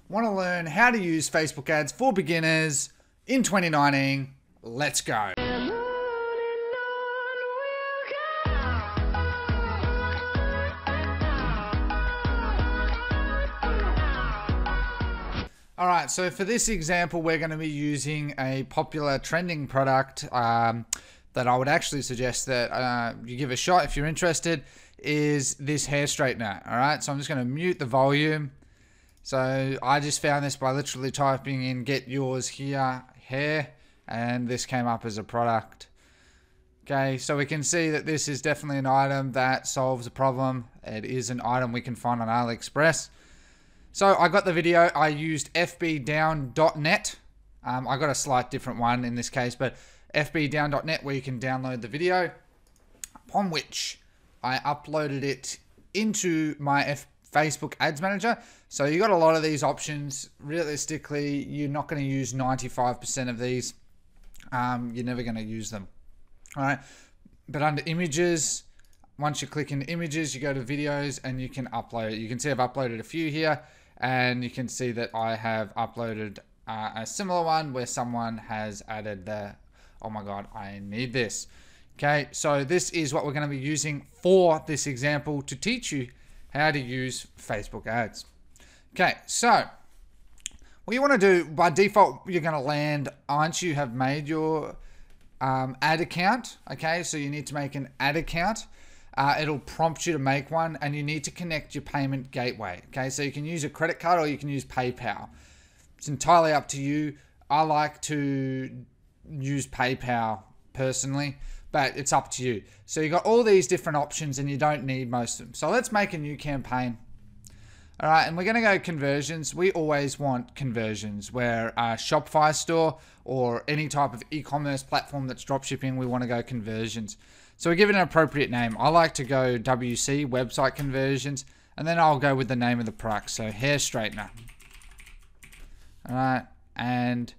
Want to learn how to use Facebook ads for beginners in 2019? Let's go. All right, so for this example, we're going to be using a popular trending product that I would actually suggest that you give a shot if you're interested, is this hair straightener. All right, so I'm just going to mute the volume. So I just found this by literally typing in "get yours here hair," and this came up as a product. Okay, so we can see that this is definitely an item that solves a problem. It is an item we can find on AliExpress. So I got the video. I used fbdown.net. I got a slight different one in this case, but fbdown.net, where you can download the video, upon which I uploaded it into my Facebook Ads Manager. So you got a lot of these options. Realistically, you're not going to use 95% of these. You're never going to use them. All right. But under images, once you click in images, you go to videos and you can upload it. You can see I've uploaded a few here, and you can see that I have uploaded a similar one where someone has added the, oh my God, I need this. Okay, so this is what we're going to be using for this example to teach you how to use Facebook ads. Okay, so what you want to do, by default, you're going to land once you have made your ad account. Okay, so you need to make an ad account. It'll prompt you to make one, and you need to connect your payment gateway. Okay, so you can use a credit card or you can use PayPal. It's entirely up to you. I like to use PayPal personally, but it's up to you. So you got all these different options and you don't need most of them. So let's make a new campaign. All right, and we're gonna go conversions. We always want conversions, where a Shopify store or any type of e-commerce platform that's dropshipping, we wanna go conversions. So we give it an appropriate name. I like to go WC, website conversions, and then I'll go with the name of the product. So hair straightener. All right, and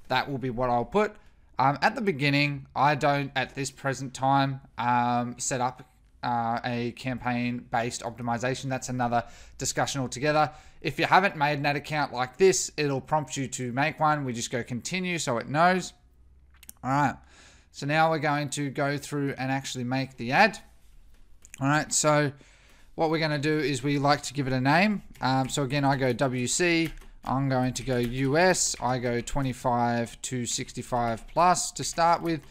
that will be what I'll put. At the beginning, I don't, at this present time, set up a campaign-based optimization. That's another discussion altogether. If you haven't made an ad account like this, it'll prompt you to make one. We just go continue so it knows. All right. So now we're going to go through and actually make the ad. All right, so what we're going to do is we like to give it a name. So again, I go WC. I'm going to go US. I go 25 to 65 plus to start with.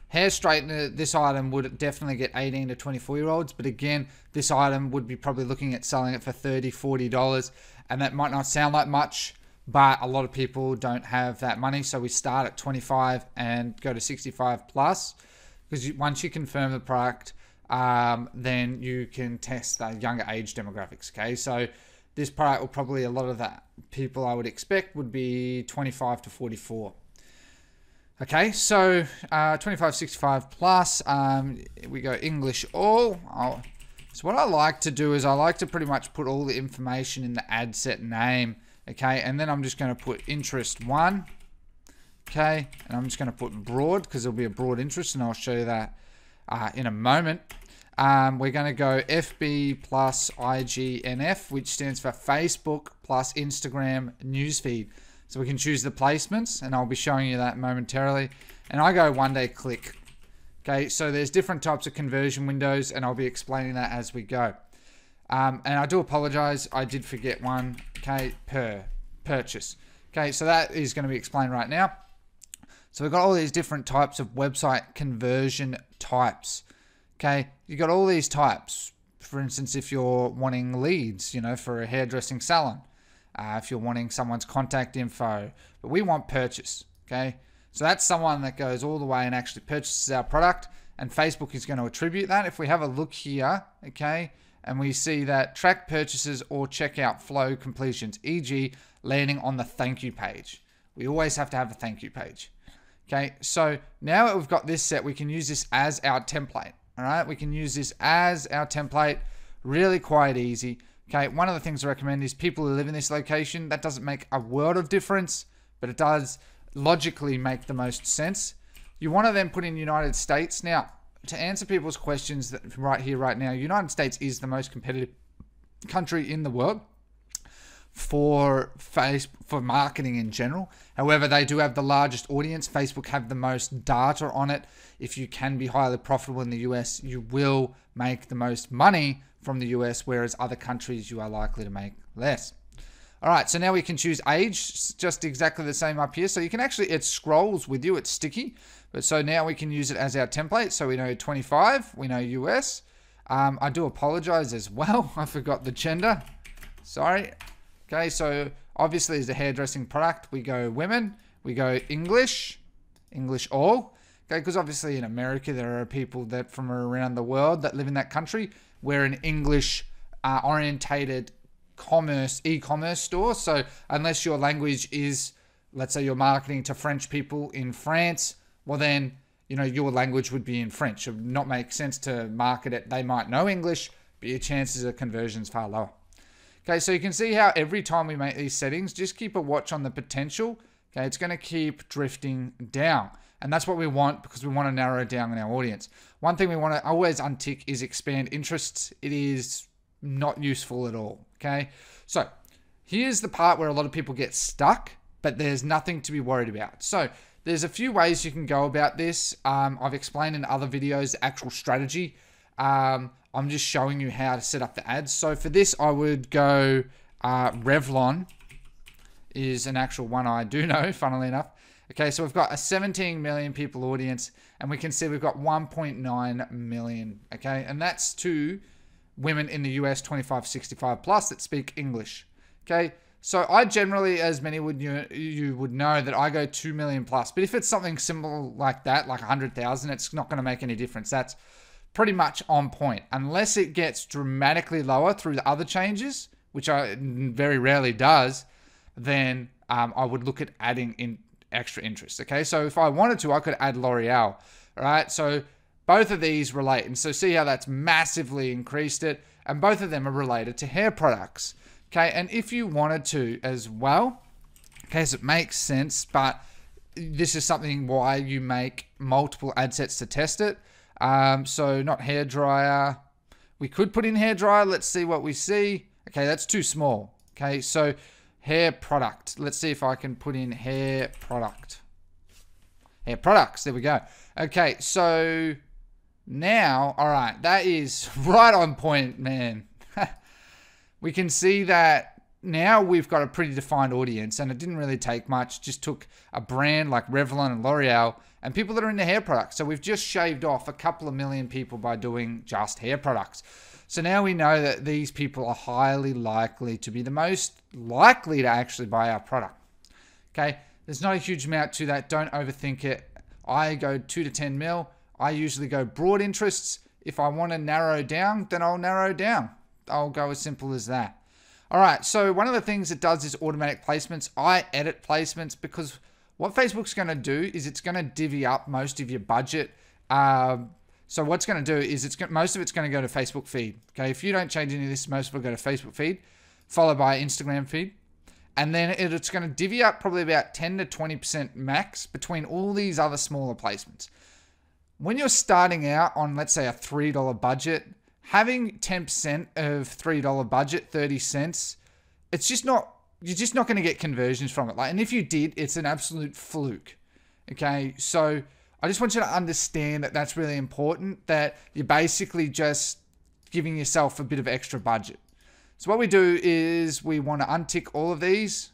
Hair straightener, this item would definitely get 18 to 24-year-olds. But again, this item would be probably looking at selling it for $30, $40. And that might not sound like much, but a lot of people don't have that money. So we start at 25 and go to 65 plus, because once you confirm the product, then you can test the younger age demographics. Okay, so this product will probably, a lot of that people I would expect would be 25 to 44. Okay, so 25, 65 plus, we go English all. So what I like to do is I like to pretty much put all the information in the ad set name. Okay, and then I'm just going to put interest 1. Okay, and I'm just going to put broad, because there'll be a broad interest, and I'll show you that in a moment. We're going to go FB plus IGNF, which stands for Facebook plus Instagram newsfeed. So we can choose the placements, and I'll be showing you that momentarily. And I go 1 day click. Okay, so there's different types of conversion windows, and I'll be explaining that as we go. And I do apologize, I did forget one. Okay, per purchase. Okay, so that is going to be explained right now. So we've got all these different types of website conversion types. Okay, you've got all these types. For instance, if you're wanting leads, you know, for a hairdressing salon, if you're wanting someone's contact info, but we want purchase. Okay, so that's someone that goes all the way and actually purchases our product, and Facebook is going to attribute that. If we have a look here, okay, and we see that track purchases or checkout flow completions, e.g. landing on the thank you page. We always have to have a thank you page. Okay, so now that we've got this set, we can use this as our template. All right, we can use this as our template, really quite easy. Okay, one of the things I recommend is people who live in this location, that doesn't make a world of difference, but it does logically make the most sense. You want to then put in United States. Now, to answer people's questions right here, right now, United States is the most competitive country in the world. for marketing in general. However, they do have the largest audience. Facebook have the most data on it. If you can be highly profitable in the US, you will make the most money from the US, whereas other countries you are likely to make less. All right, so now we can choose age, just exactly the same up here. So you can actually, it scrolls with you, it's sticky. But so now we can use it as our template. So we know 25, we know US. I do apologize as well. I forgot the gender. Sorry. Okay, so obviously as a hairdressing product, we go women, we go English all. Okay, because obviously in America, there are people that from around the world that live in that country. We're an English orientated e-commerce store. So unless your language is, let's say you're marketing to French people in France, well then, your language would be in French. It would not make sense to market it. They might know English, but your chances of conversion is far lower. Okay, so you can see how every time we make these settings, just keep a watch on the potential. Okay, it's going to keep drifting down. And that's what we want because we want to narrow down in our audience. One thing we want to always untick is expand interests. It is not useful at all. Okay, so here's the part where a lot of people get stuck, but there's nothing to be worried about. So there's a few ways you can go about this. I've explained in other videos the actual strategy. I'm just showing you how to set up the ads. So for this, I would go Revlon is an actual one I do know, funnily enough. Okay, so we've got a 17 million people audience, and we can see we've got 1.9 million, okay? And that's to women in the US 25-65 plus that speak English, okay? So I generally, as many would you would know, that I go 2 million plus. But if it's something simple like that, like 100,000, it's not going to make any difference. That's pretty much on point. Unless it gets dramatically lower through the other changes, which I very rarely does, then I would look at adding in extra interest. Okay, so if I wanted to, I could add L'Oreal. All right, so both of these relate. And so see how that's massively increased it. And both of them are related to hair products. Okay, and if you wanted to as well, okay, so it makes sense, but this is something why you make multiple ad sets to test it. So not hair dryer. We could put in hair dryer. Let's see what we see. Okay, that's too small. Okay, so hair product. Let's see if I can put in hair product. Hair products. There we go. Okay, so now, all right, that is right on point, man. We can see that now we've got a pretty defined audience, and it didn't really take much. Just took a brand like Revlon and L'Oreal and people that are into hair products. So we've just shaved off a couple of million people by doing just hair products. So now we know that these people are highly likely to be the most likely to actually buy our product. Okay, there's not a huge amount to that. Don't overthink it. I go 2 to 10 mil. I usually go broad interests. If I want to narrow down, then I'll narrow down. I'll go as simple as that. All right, so one of the things it does is automatic placements. I edit placements because what Facebook's going to do is it's going to divvy up most of your budget. So what's going to do is most of it's going to go to Facebook feed. Okay, if you don't change any of this, most will go to Facebook feed, followed by Instagram feed. And then it's going to divvy up probably about 10 to 20% max between all these other smaller placements. When you're starting out on, let's say, a $3 budget, having 10% of $3 budget, 30 cents, you're just not going to get conversions from it. And if you did, it's an absolute fluke. Okay, so I just want you to understand that that's really important, that you're basically just giving yourself a bit of extra budget. So what we do is we want to untick all of these.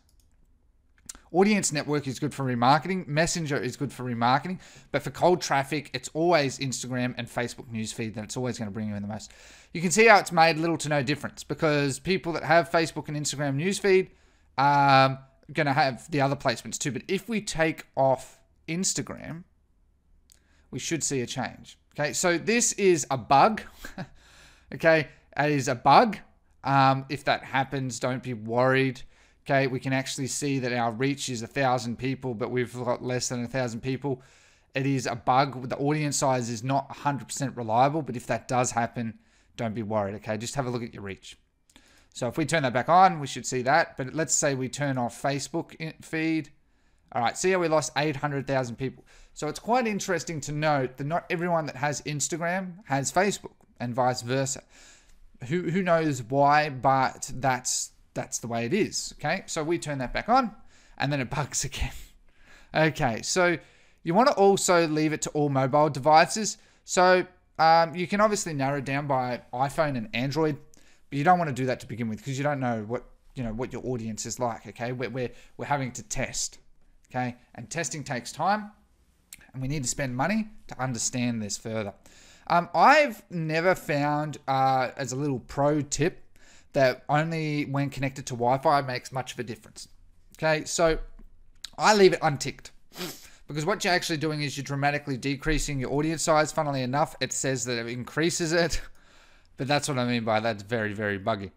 Audience network is good for remarketing. Messenger is good for remarketing. But for cold traffic, it's always Instagram and Facebook newsfeed that it's always going to bring you in the most. You can see how it's made little to no difference because people that have Facebook and Instagram newsfeed are going to have the other placements too. But if we take off Instagram, we should see a change. Okay, so this is a bug. Okay, it is a bug. If that happens, don't be worried. Okay, we can actually see that our reach is 1,000 people, but we've got less than 1,000 people. It is a bug. The audience size is not 100% reliable, but if that does happen, don't be worried. Okay, just have a look at your reach. So if we turn that back on, we should see that. But let's say we turn off Facebook feed. All right, see how we lost 800,000 people. So it's quite interesting to note that not everyone that has Instagram has Facebook and vice versa. Who knows why, but that's that's the way it is. Okay, so we turn that back on and then it bugs again. Okay, so you want to also leave it to all mobile devices. So you can obviously narrow it down by iPhone and Android, but you don't want to do that to begin with because you don't know what your audience is like. Okay, we're having to test. Okay, and testing takes time, and we need to spend money to understand this further. I've never found, as a little pro tip, that only when connected to Wi-Fi makes much of a difference. Okay, so I leave it unticked because what you're actually doing is you're dramatically decreasing your audience size. Funnily enough, it says that it increases it, but that's what I mean by that's very, very buggy.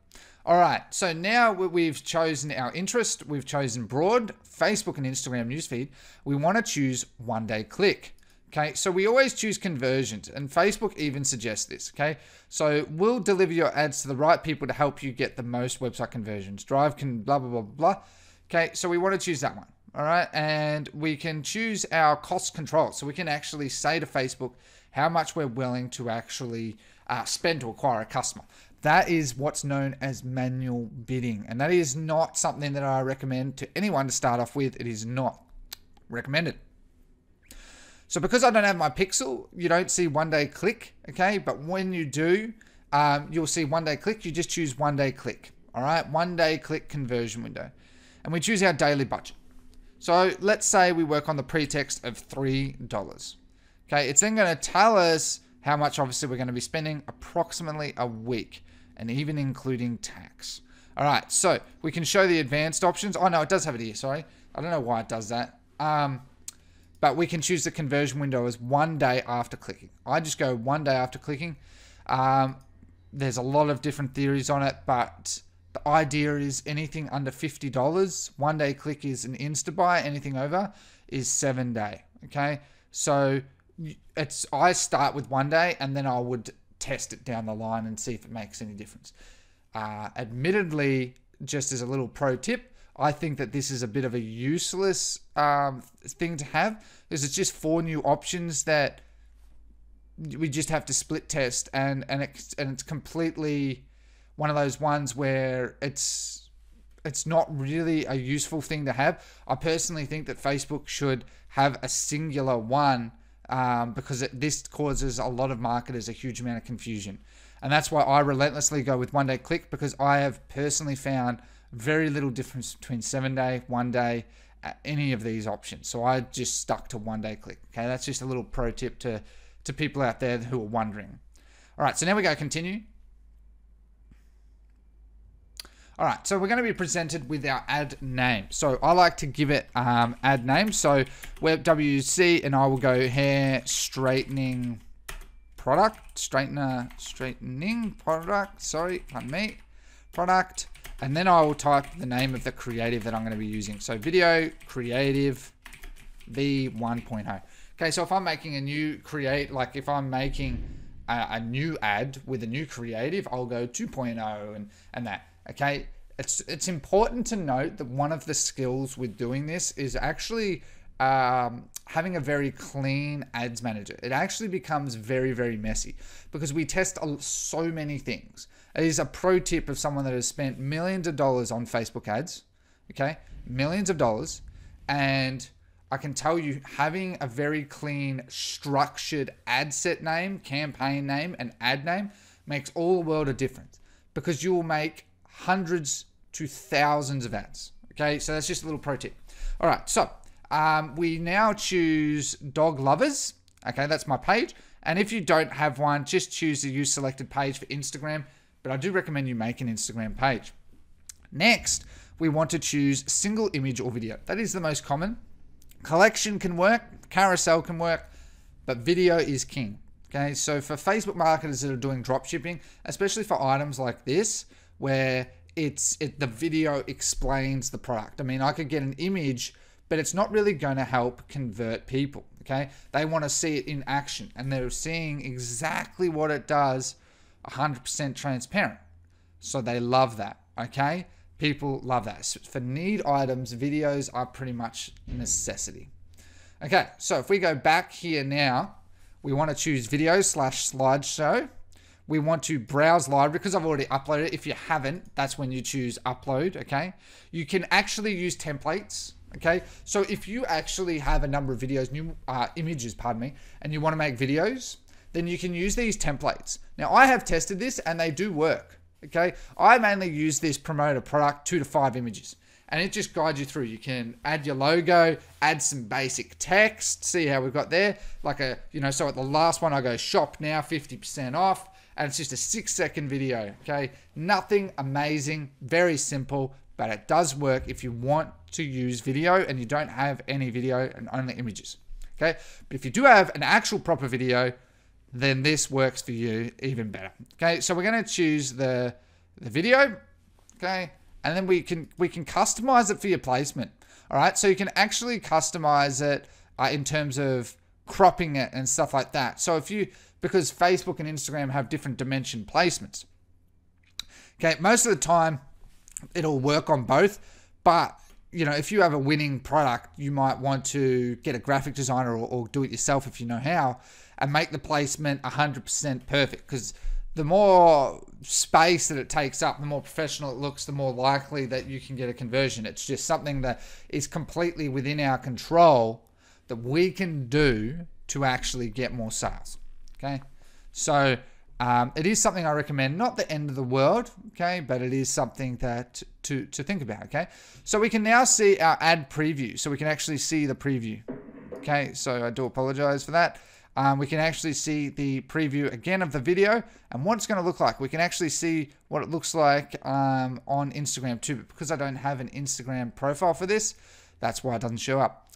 All right, so now we've chosen our interest. We've chosen broad, Facebook and Instagram newsfeed. We want to choose one-day click. Okay, so we always choose conversions, and Facebook even suggests this. Okay, so we'll deliver your ads to the right people to help you get the most website conversions. Drive can blah, blah, blah, blah. Okay, so we want to choose that one. All right, and we can choose our cost control. So we can actually say to Facebook how much we're willing to actually spend to acquire a customer. That is what's known as manual bidding. And that is not something that I recommend to anyone to start off with. It is not recommended. So because I don't have my Pixel, you don't see one-day click, okay? But when you do, you'll see one-day click. You just choose one-day click, all right? One-day click conversion window. And we choose our daily budget. So let's say we work on the pretext of $3. Okay, it's then going to tell us how much obviously we're going to be spending approximately a week, and even including tax. All right, so we can show the advanced options. Oh no, it does have it here, sorry. I don't know why it does that. But we can choose the conversion window as 1 day after clicking. I just go 1 day after clicking. There's a lot of different theories on it, but the idea is anything under $50, 1 day click is an insta buy. Anything over is 7 day. Okay, so I start with 1 day and then I would test it down the line and see if it makes any difference. Admittedly, just as a little pro tip, I think that this is a bit of a useless thing to have because it's just 4 new options that we just have to split test, and it's completely one of those ones where it's not really a useful thing to have. I personally think that Facebook should have a singular one because this causes a lot of marketers a huge amount of confusion. And that's why I relentlessly go with 1 day click, because I have personally found very little difference between 7 day, 1 day, any of these options. So I just stuck to 1 day click. Okay, that's just a little pro tip to people out there who are wondering. All right, so now we go continue. All right, so we're going to be presented with our ad name. So I like to give it ad name. So we're WC, and I will go hair straightening product, straightening product. Sorry, pardon me, product. And then I will type the name of the creative that I'm going to be using. So video creative V1.0. Okay, so if I'm making a new like if I'm making a new ad with a new creative, I'll go 2.0 and that. Okay, it's important to note that one of the skills with doing this is actually having a very clean ads manager. It actually becomes very, very messy because we test so many things. It is a pro tip of someone that has spent millions of dollars on Facebook ads, okay? Millions of dollars. And I can tell you, having a very clean, structured ad set name, campaign name, and ad name makes all the world of difference, because you will make hundreds to thousands of ads, okay? So that's just a little pro tip. All right, so we now choose dog lovers. Okay, that's my page. And if you don't have one, just choose the use selected page for Instagram. But I do recommend you make an Instagram page. Next, we want to choose single image or video. That is the most common. Collection can work, carousel can work, but video is king. Okay, so for Facebook marketers that are doing dropshipping, especially for items like this, where the video explains the product. I mean, I could get an image, but it's not really going to help convert people. Okay, they want to see it in action, and they're seeing exactly what it does, 100% transparent. So they love that. Okay, people love that. So for need items, videos are pretty much necessity. Okay, so if we go back here now, we want to choose video / slideshow. we want to browse library because I've already uploaded it. If you haven't, that's when you choose upload, okay? You can actually use templates, okay? So if you actually have a number of videos, images, pardon me, and you want to make videos, then you can use these templates. Now, I have tested this and they do work, okay? I mainly use this promote a product 2 to 5 images. And it just guides you through. You can add your logo, add some basic text. See how we've got there? Like a, so at the last one I go shop now, 50% off. And it's just a 6-second video, okay? Nothing amazing, very simple, but it does work if you want to use video and you don't have any video and only images, okay? But if you do have an actual proper video, then this works for you even better, okay? So we're gonna choose the video, okay? And then we can customize it for your placement. All right, so you can actually customize it in terms of cropping it and stuff like that. So because Facebook and Instagram have different dimension placements. Okay, most of the time it'll work on both, but if you have a winning product, you might want to get a graphic designer or do it yourself if you know how, and make the placement 100% perfect, because the more space that it takes up, the more professional it looks, the more likely that you can get a conversion. It's just something that is completely within our control that we can do to actually get more sales, okay? So it is something I recommend, not the end of the world, okay? But it is something that to think about, okay? So we can now see our ad preview. So we can actually see the preview, okay? So I do apologize for that. We can actually see the preview again of the video and what it's going to look like. We can actually see what it looks like on Instagram too, but because I don't have an Instagram profile for this, that's why it doesn't show up.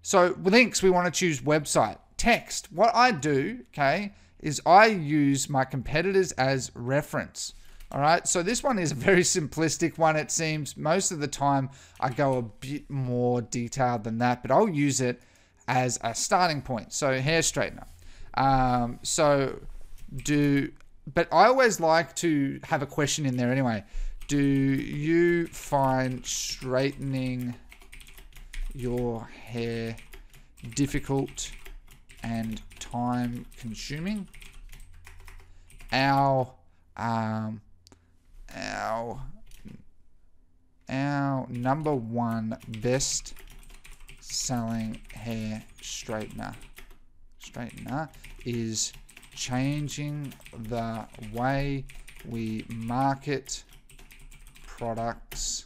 So links, we want to choose website. Text, what I do, okay, is I use my competitors as reference. All right, so this one is a very simplistic one, it seems. Most of the time I go a bit more detailed than that, but I'll use it as a starting point. So hair straightener. But I always like to have a question in there anyway. Do you find straightening your hair difficult and time consuming? Our number one best selling hair straightener is changing the way we market products.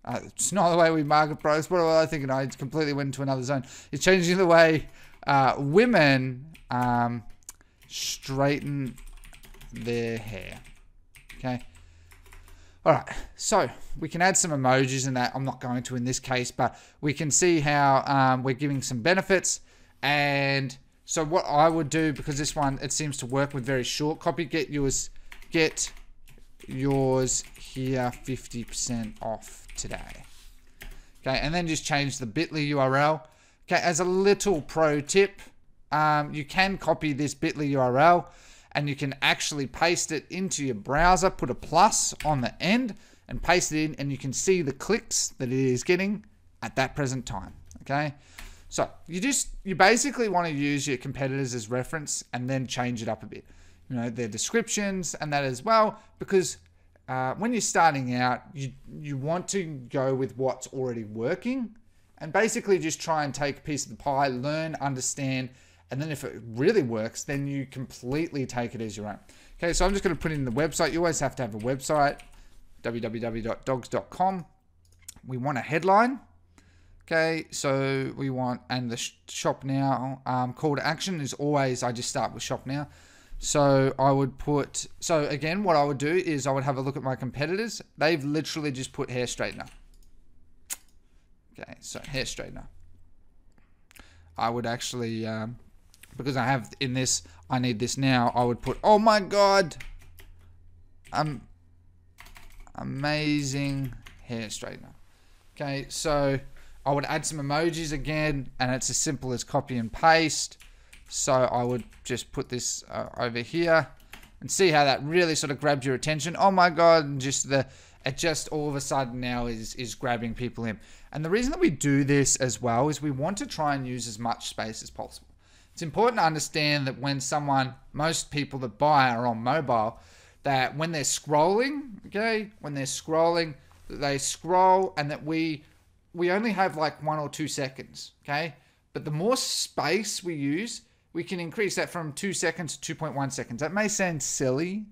It's not the way we market products. What was I thinking? I completely went into another zone. It's changing the way women straighten their hair. Okay. All right, so we can add some emojis in that. I'm not going to in this case, but we can see how we're giving some benefits. And so what I would do, because this one, it seems to work with very short copy, get yours here 50% off today. Okay, and then just change the bit.ly URL. Okay, as a little pro tip, you can copy this bit.ly URL and you can actually paste it into your browser, put a plus on the end and paste it in, and you can see the clicks that it is getting at that present time, okay? So you basically want to use your competitors as reference and then change it up a bit. Their descriptions and that as well, because when you're starting out, you want to go with what's already working and basically just try and take a piece of the pie, learn, understand, and then if it really works, then you completely take it as your own. Okay, so I'm just going to put in the website. You always have to have a website, www.dogs.com. We want a headline. Okay, so we want, and the shop now, call to action is always, I just start with shop now. So I would put, so again, what I would do is I would have a look at my competitors. They've literally just put hair straightener. Okay, so hair straightener. I would actually, because I have in this, I need this now, I would put, oh my God, amazing hair straightener. Okay, so I would add some emojis again, and it's as simple as copy and paste. So I would just put this over here and see how that really sort of grabs your attention. Oh my God, and it just all of a sudden now is grabbing people in. And the reason that we do this as well is we want to try and use as much space as possible. It's important to understand that when most people that buy are on mobile, that when they're scrolling, okay, they scroll, and that we only have like 1 or 2 seconds, okay? But the more space we use, we can increase that from 2 seconds to 2.1 seconds. That may sound silly,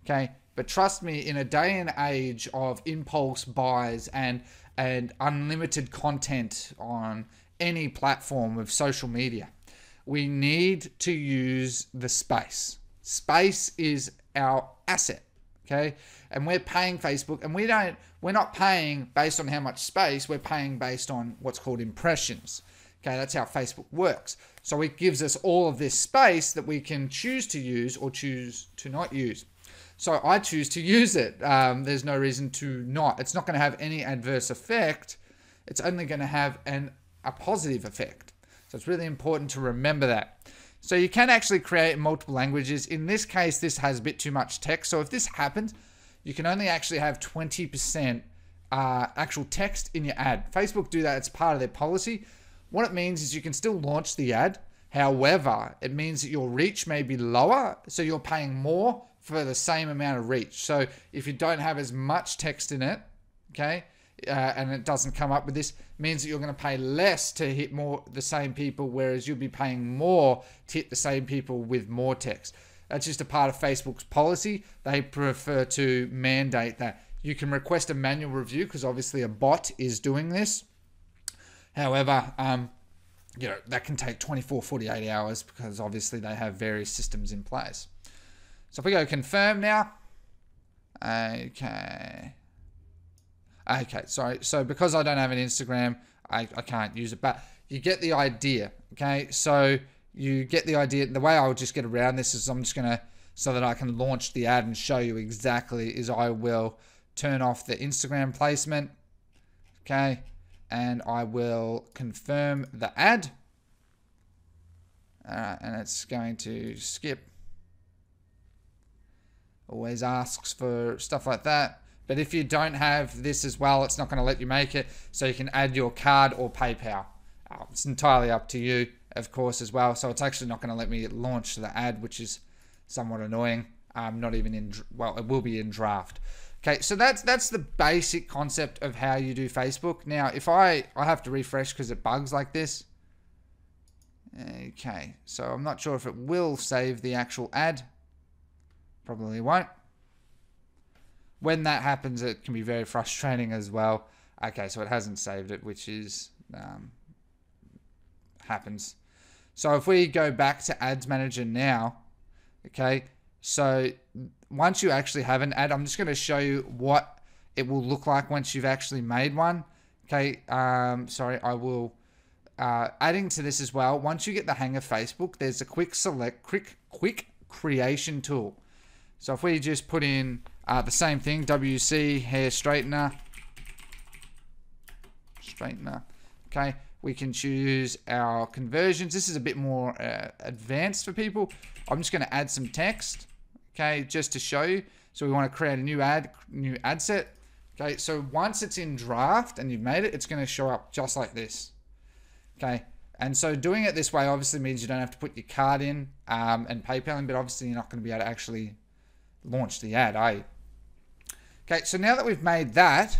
okay? But trust me, in a day and age of impulse buys and unlimited content on any platform of social media, we need to use the space. Space is our asset, okay? And we're paying Facebook, and we're not paying based on how much space, we're paying based on what's called impressions. Okay, that's how Facebook works. So it gives us all of this space that we can choose to use or choose to not use. So I choose to use it. There's no reason to not. It's not going to have any adverse effect. It's only going to have a positive effect. So it's really important to remember that. So you can actually create multiple languages. In this case, this has a bit too much text. So if this happens, you can only actually have 20% actual text in your ad. Facebook do that. It's part of their policy. What it means is you can still launch the ad. However, it means that your reach may be lower, so you're paying more for the same amount of reach. So if you don't have as much text in it, okay, and it doesn't come up with this, means that you're going to pay less to hit the same people, whereas you'll be paying more to hit the same people with more text. That's just a part of Facebook's policy. They prefer to mandate that. You can request a manual review because obviously a bot is doing this. However, that can take 24, 48 hours because obviously they have various systems in place. So if we go confirm now. Okay, sorry. So because I don't have an Instagram, I can't use it. But you get the idea, okay? So you get the idea. The way I'll just get around this is I'm just going to, so that I can launch the ad and show you exactly, is I will turn off the Instagram placement, okay? And I will confirm the ad. And it's going to skip. Always asks for stuff like that. But if you don't have this as well, it's not going to let you make it. So you can add your card or PayPal. It's entirely up to you, of course, as well. So it's actually not going to let me launch the ad, which is somewhat annoying. Not even in, well, it will be in draft. Okay, so that's the basic concept of how you do Facebook. Now, if I have to refresh because it bugs like this. Okay, so I'm not sure if it will save the actual ad. Probably won't. When that happens, it can be very frustrating as well. Okay, so it hasn't saved it, which is happens. So if we go back to Ads Manager now, okay, so once you actually have an ad, I'm just going to show you what it will look like once you've actually made one. Okay, sorry, I will adding to this as well. Once you get the hang of Facebook, there's a quick creation tool. So if we just put in the same thing, WC hair straightener, okay, we can choose our conversions. This is a bit more advanced for people. I'm just going to add some text, okay, just to show you. So we want to create a new ad set. Okay, so once it's in draft and you've made it, it's going to show up just like this. Okay, and so doing it this way obviously means you don't have to put your card in and PayPal in, but obviously you're not going to be able to actually launch the ad, are you? Okay, so now that we've made that,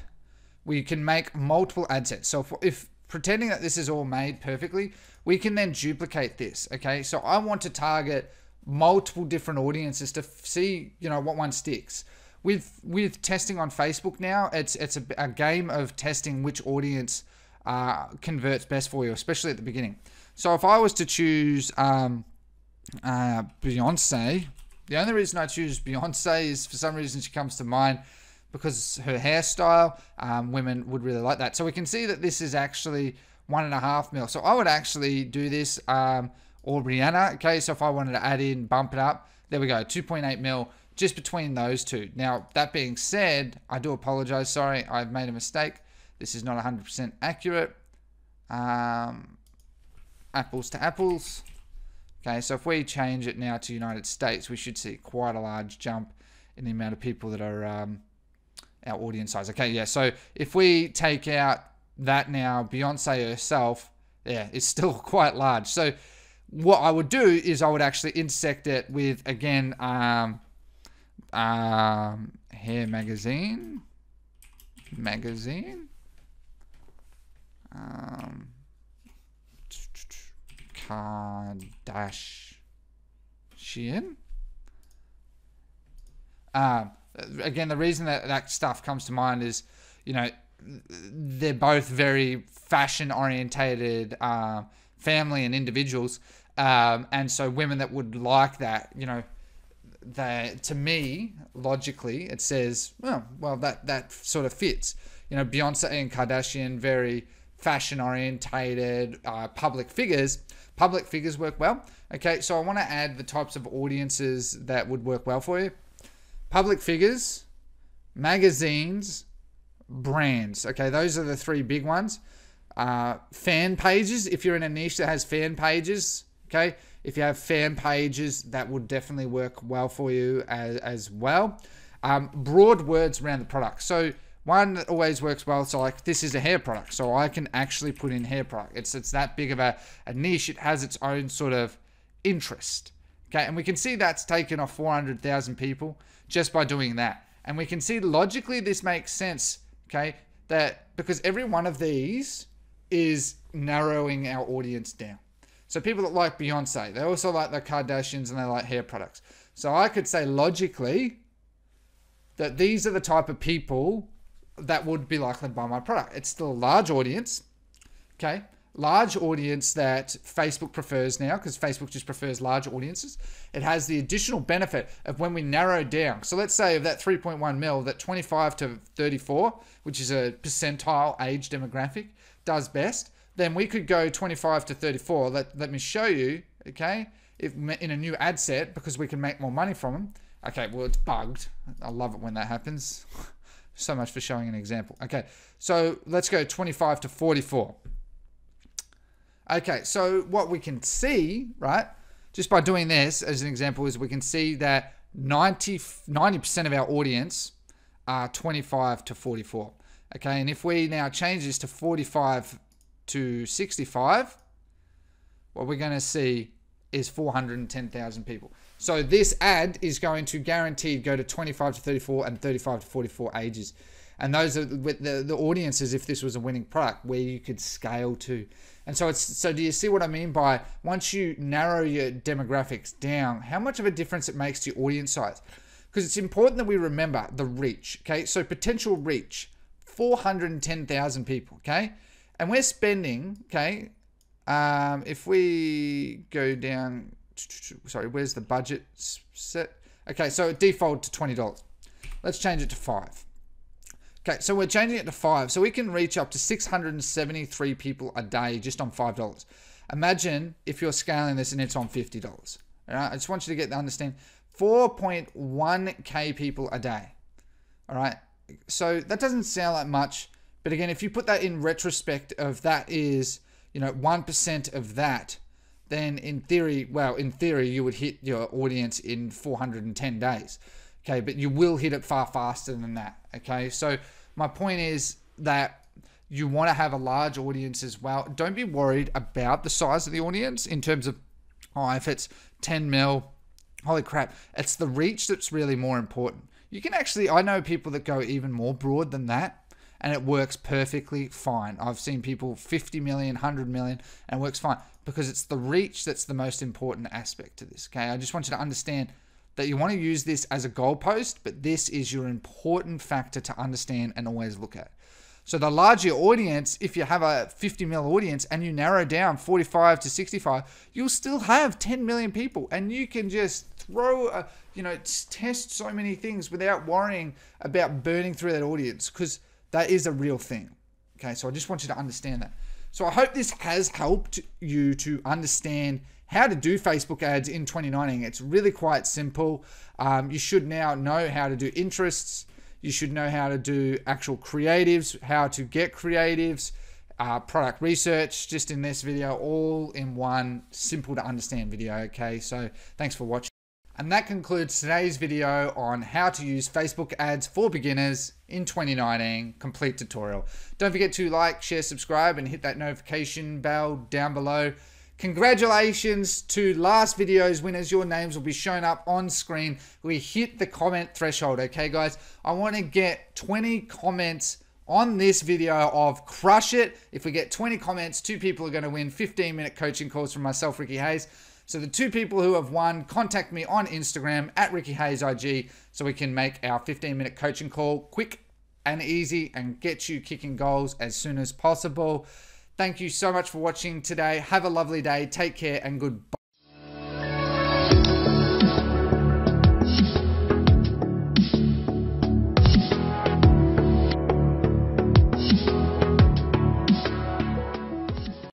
we can make multiple ad sets. So if pretending that this is all made perfectly, we can then duplicate this. Okay, so I want to target multiple different audiences to see, what one sticks. With testing on Facebook now, it's a game of testing which audience converts best for you, especially at the beginning. So if I was to choose Beyonce, the only reason I choose Beyonce is for some reason she comes to mind because her hairstyle, women would really like that. So we can see that this is actually 1.5 mil. So I would actually do this, or Rihanna. Okay, so if I wanted to add in, bump it up, there we go, 2.8 mil just between those two. Now, that being said, I do apologize. Sorry, I've made a mistake. This is not 100% accurate. Apples to apples. Okay, so if we change it now to United States, we should see quite a large jump in the amount of people that are our audience size. Okay, yeah, so if we take out that now, Beyonce herself, yeah, it's still quite large. So what I would do is I would actually intersect it with, again, hair magazine, Kardashian. Again, the reason that stuff comes to mind is, you know, they're both very fashion orientated family and individuals, and so women that would like that, you know, to me, logically, it says, well, that sort of fits. You know, Beyonce and Kardashian, very fashion orientated, public figures. Public figures work well. Okay, so I want to add the types of audiences that would work well for you. Public figures, magazines, brands. Okay, those are the three big ones. Fan pages, if you're in a niche that has fan pages, okay, if you have fan pages, that would definitely work well for you as well. Broad words around the product. So one that always works well, so like this is a hair product, so I can actually put in hair product. It's that big of a niche. It has its own sort of interest. Okay, and we can see that's taken off 400,000 people just by doing that. And we can see logically this makes sense, okay, that because every one of these is narrowing our audience down. So people that like Beyonce, they also like the Kardashians and they like hair products. So I could say logically that these are the type of people that would be likely to buy my product. It's still a large audience, okay? Large audience that Facebook prefers now, because Facebook just prefers large audiences. It has the additional benefit of when we narrow down. So let's say of that 3.1 mil, that 25 to 34, which is a percentile age demographic, does best. Then we could go 25 to 34. Let me show you, okay, if in a new ad set, because we can make more money from them. Okay, well, it's bugged. I love it when that happens. So much for showing an example. Okay, so let's go 25 to 44. Okay, so what we can see, right, just by doing this as an example, is we can see that 90% of our audience are 25 to 44. Okay, and if we now change this to 45 to 65, what we're going to see is 410,000 people. So this ad is going to guaranteed go to 25 to 34 and 35 to 44 ages. And those are the audiences, if this was a winning product, where you could scale to. And so so do you see what I mean by once you narrow your demographics down, how much of a difference it makes to your audience size? Because it's important that we remember the reach, okay? So potential reach, 410,000 people, okay? And we're spending, okay, if we go down, sorry, where's the budget set? Okay, so it default to $20. Let's change it to 5. Okay, so we're changing it to 5. So we can reach up to 673 people a day just on $5. Imagine if you're scaling this and it's on $50. All right, I just want you to get to understand 4.1K people a day. All right, so that doesn't sound like much. But again, if you put that in retrospect of that is, you know, 1% of that, then in theory, you would hit your audience in 410 days. Okay, but you will hit it far faster than that. Okay, so my point is that you want to have a large audience as well. Don't be worried about the size of the audience in terms of, oh, if it's 10 mil, holy crap. It's the reach that's really more important. You can actually, I know people that go even more broad than that, and it works perfectly fine. I've seen people 50 million, 100 million, and it works fine because it's the reach that's the most important aspect to this. Okay, I just want you to understand that you want to use this as a goalpost, but this is your important factor to understand and always look at. So the larger your audience, if you have a 50 mil audience and you narrow down 45 to 65, you'll still have 10 million people, and you can just throw, test so many things without worrying about burning through that audience, because that is a real thing. Okay, so I just want you to understand that. So I hope this has helped you to understand how to do Facebook ads in 2019. It's really quite simple. You should now know how to do interests. You should know how to do actual creatives, how to get creatives, product research, just in this video, all in one simple to understand video. Okay, so thanks for watching. And that concludes today's video on how to use Facebook ads for beginners in 2019, complete tutorial. Don't forget to like, share, subscribe, and hit that notification bell down below. Congratulations to last video's winners. Your names will be shown up on screen. We hit the comment threshold, okay guys? I want to get 20 comments on this video of crush it. If we get 20 comments, 2 people are going to win 15-minute coaching calls from myself, Ricky Hayes. So the 2 people who have won, contact me on Instagram at Ricky Hayes IG so we can make our 15-minute coaching call quick and easy and get you kicking goals as soon as possible. Thank you so much for watching today. Have a lovely day. Take care and goodbye.